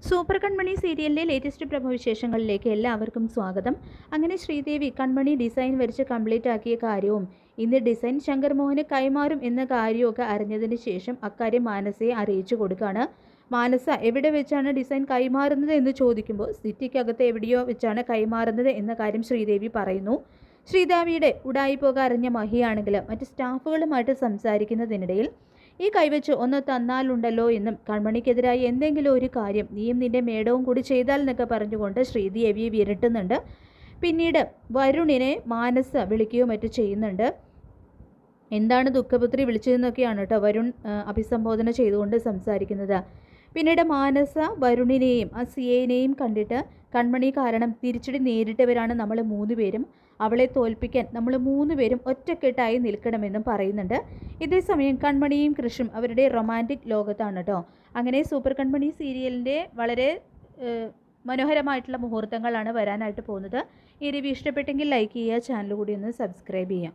Super കൺമണി സീരിയലിലെ latest പ്രഭവവിശേഷങ്ങളിലേക്ക് എല്ലാവർക്കും സ്വാഗതം. അങ്ങനെ ശ്രീദേവി കൺമണി ഡിസൈൻ വരച്ച് കംപ്ലീറ്റ് ആക്കിയ കാര്യവും ഇന്ന് ഡിസൈൻ ശങ്കർ മോഹന് കൈമാറും എന്ന കാര്യമൊക്കെ അറിഞ്ഞതിന് ശേഷം അക്കാര്യം മാനസയെ അറിയിച്ചു കൊടുക്കുകയാണ്. മാനസ എവിടെ വെച്ചാണ് ഡിസൈൻ കൈമാറുന്നത് എന്ന് ചോദിക്കുമ്പോൾ സിറ്റിക്കകത്ത് എവിടെയോ വെച്ചാണ് കൈമാറുന്നത് എന്ന കാര്യം ശ്രീദേവി പറയുന്നു. ശ്രീദേവിയുടെ ഉടായിപ്പോക അറിഞ്ഞ മഹിയാണെങ്കിൽ മറ്റ് സ്റ്റാഫുകളുമായിട്ട് സംസാരിക്കുന്നതിനിടയിൽ ഈ കൈവച്ച് ഒന്ന് തന്നാലുണ്ടല്ലോ എന്നും കൺമണിക്കെതിരായി എന്തെങ്കിലും ഒരു കാര്യം നീയും നിന്റെ മേടവും കൂടി ചെയ്താൽ എന്നൊക്കെ പറഞ്ഞുകൊണ്ട് ശ്രീദേവിയെ വിരട്ടുന്നുണ്ട്. പിന്നീട് വരുണിനെ മാനസ വിളിക്കുകയോ മറ്റു ചെയ്യുന്നുണ്ട്. എന്താണ് ദുഃഖപുത്രി വിളിച്ചതെന്നൊക്കെയാണ് കേട്ടോ വരുൺ അഭിസംബോധന ചെയ്തുകൊണ്ട് സംസാരിക്കുന്നത്. പിന്നീട് മാനസ വരുണിനെയും ആ സിയേനെയും കണ്ടിട്ട് കൺമണി കാരണം തിരിച്ചടി നേരിട്ടവരാണ് നമ്മൾ 3 പേരും, അവളെ തോൽപ്പിക്കാൻ നമ്മൾ 3 പേരും ഒറ്റക്കെട്ടായി നിൽക്കണമെന്നും പറയുന്നുണ്ട്. ഇതേസമയം കൺമണിയും കൃഷും അവരുടെ റൊമാൻറ്റിക് ലോകത്താണ് കേട്ടോ. അങ്ങനെ സൂപ്പർ കൺമണി സീരിയലിൻ്റെ വളരെ മനോഹരമായിട്ടുള്ള മുഹൂർത്തങ്ങളാണ് വരാനായിട്ട് പോകുന്നത്. ഈ റിവ്യൂ ഇഷ്ടപ്പെട്ടെങ്കിൽ ലൈക്ക് ചെയ്യുക, ചാനൽ കൂടി ഒന്ന് സബ്സ്ക്രൈബ് ചെയ്യാം.